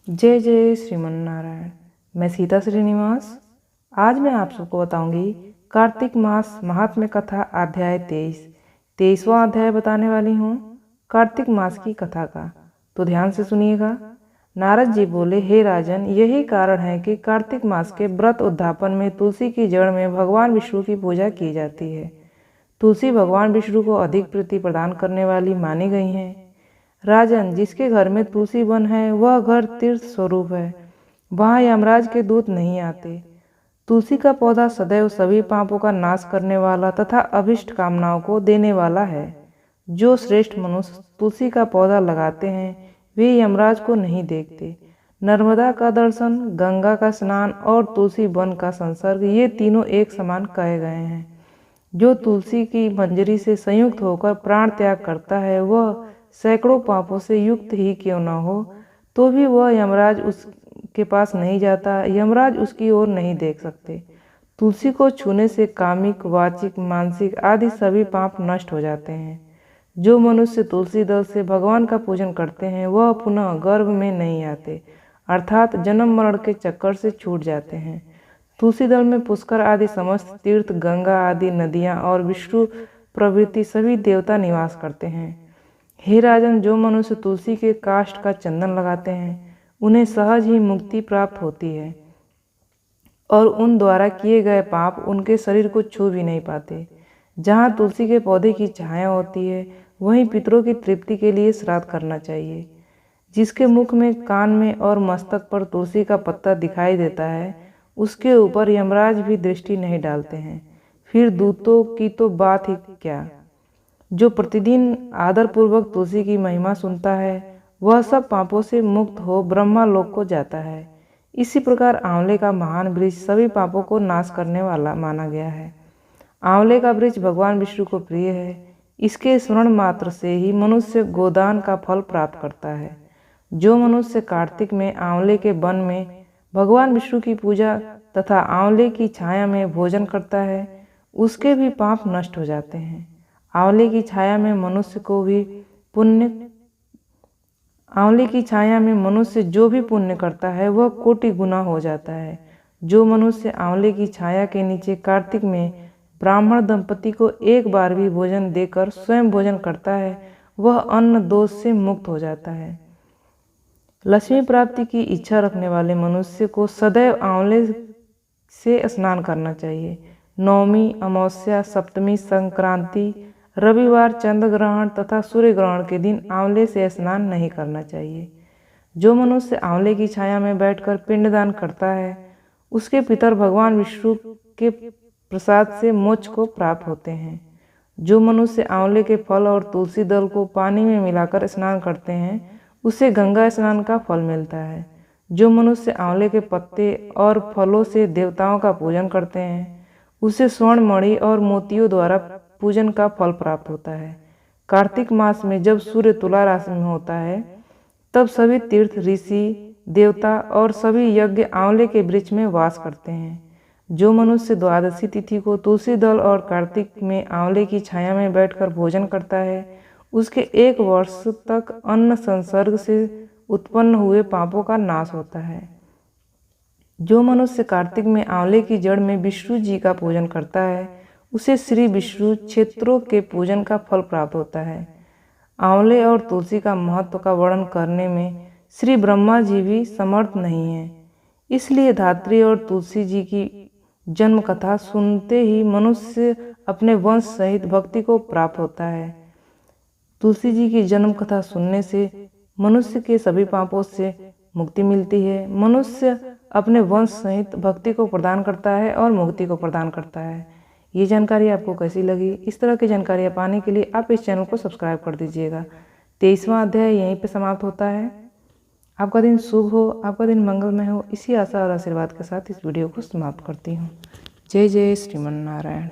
जय जय श्रीमन नारायण। मैं सीता श्रीनिवास। आज मैं आप सबको बताऊंगी कार्तिक मास महात्म्य कथा अध्याय 23वां अध्याय बताने वाली हूँ कार्तिक मास की कथा का। तो ध्यान से सुनिएगा। नारद जी बोले, हे राजन, यही कारण है कि कार्तिक मास के व्रत उद्यापन में तुलसी की जड़ में भगवान विष्णु की पूजा की जाती है। तुलसी भगवान विष्णु को अधिक प्रीति प्रदान करने वाली मानी गई है। राजन, जिसके घर में तुलसी वन है वह घर तीर्थ स्वरूप है, वहाँ यमराज के दूत नहीं आते। तुलसी का पौधा सदैव सभी पापों का नाश करने वाला तथा अभिष्ट कामनाओं को देने वाला है। जो श्रेष्ठ मनुष्य तुलसी का पौधा लगाते हैं वे यमराज को नहीं देखते। नर्मदा का दर्शन, गंगा का स्नान और तुलसी वन का संसर्ग, ये तीनों एक समान कहे गए हैं। जो तुलसी की मंजरी से संयुक्त होकर प्राण त्याग करता है वह सैकड़ों पापों से युक्त ही क्यों न हो तो भी वह यमराज उसके पास नहीं जाता, यमराज उसकी ओर नहीं देख सकते। तुलसी को छूने से कामिक, वाचिक, मानसिक आदि सभी पाप नष्ट हो जाते हैं। जो मनुष्य तुलसी दल से भगवान का पूजन करते हैं वह पुनः गर्भ में नहीं आते, अर्थात जन्म मरण के चक्कर से छूट जाते हैं। तुलसी दल में पुष्कर आदि समस्त तीर्थ, गंगा आदि नदियाँ और विष्णु प्रभृति सभी देवता निवास करते हैं। हे राजन, जो मनुष्य तुलसी के काष्ठ का चंदन लगाते हैं उन्हें सहज ही मुक्ति प्राप्त होती है और उन द्वारा किए गए पाप उनके शरीर को छू भी नहीं पाते। जहाँ तुलसी के पौधे की छाया होती है वहीं पितरों की तृप्ति के लिए श्राद्ध करना चाहिए। जिसके मुख में, कान में और मस्तक पर तुलसी का पत्ता दिखाई देता है उसके ऊपर यमराज भी दृष्टि नहीं डालते हैं। फिर दूतों की तो बात ही क्या। जो प्रतिदिन आदरपूर्वक तुलसी की महिमा सुनता है वह सब पापों से मुक्त हो ब्रह्मा लोक को जाता है। इसी प्रकार आंवले का महान वृक्ष सभी पापों को नाश करने वाला माना गया है। आंवले का वृक्ष भगवान विष्णु को प्रिय है। इसके स्मरण मात्र से ही मनुष्य गोदान का फल प्राप्त करता है। जो मनुष्य कार्तिक में आंवले के वन में भगवान विष्णु की पूजा तथा आंवले की छाया में भोजन करता है उसके भी पाप नष्ट हो जाते हैं। आंवले की छाया में मनुष्य जो भी पुण्य करता है वह कोटि गुना हो जाता है। जो मनुष्य आंवले की छाया के नीचे कार्तिक में ब्राह्मण दंपति को एक बार भी भोजन देकर स्वयं भोजन करता है वह अन्न दोष से मुक्त हो जाता है। लक्ष्मी प्राप्ति की इच्छा रखने वाले मनुष्य को सदैव आंवले से स्नान करना चाहिए। नवमी, अमावस्या, सप्तमी, संक्रांति, रविवार, चंद्र ग्रहण तथा सूर्य ग्रहण के दिन आंवले से स्नान नहीं करना चाहिए। जो मनुष्य आंवले की छाया में बैठकर पिंडदान करता है उसके पितर भगवान विष्णु के प्रसाद से मोक्ष को प्राप्त होते हैं। जो मनुष्य आंवले के फल और तुलसी दल को पानी में मिलाकर स्नान करते हैं उसे गंगा स्नान का फल मिलता है। जो मनुष्य आंवले के पत्ते और फलों से देवताओं का पूजन करते हैं उसे स्वर्ण, मणि और मोतियों द्वारा पूजन का फल प्राप्त होता है। कार्तिक मास में जब सूर्य तुला राशि में होता है तब सभी तीर्थ, ऋषि, देवता और सभी यज्ञ आंवले के वृक्ष में वास करते हैं। जो मनुष्य द्वादशी तिथि को तुलसी दल और कार्तिक में आंवले की छाया में बैठकर भोजन करता है उसके 1 वर्ष तक अन्न संसर्ग से उत्पन्न हुए पापों का नाश होता है। जो मनुष्य कार्तिक में आंवले की जड़ में विष्णु जी का पूजन करता है उसे श्री विष्णु क्षेत्रों के पूजन का फल प्राप्त होता है। आंवले और तुलसी का महत्व का वर्णन करने में श्री ब्रह्मा जी भी समर्थ नहीं है। इसलिए धात्री और तुलसी जी की जन्म कथा सुनते ही मनुष्य अपने वंश सहित भक्ति को प्राप्त होता है। तुलसी जी की जन्म कथा सुनने से मनुष्य के सभी पापों से मुक्ति मिलती है। मनुष्य अपने वंश सहित भक्ति को प्रदान करता है और मुक्ति को प्रदान करता है। ये जानकारी आपको कैसी लगी? इस तरह की जानकारियाँ पाने के लिए आप इस चैनल को सब्सक्राइब कर दीजिएगा। 23वां अध्याय यहीं पे समाप्त होता है। आपका दिन शुभ हो, आपका दिन मंगलमय हो, इसी आशा और आशीर्वाद के साथ इस वीडियो को समाप्त करती हूँ। जय जय श्रीमन नारायण।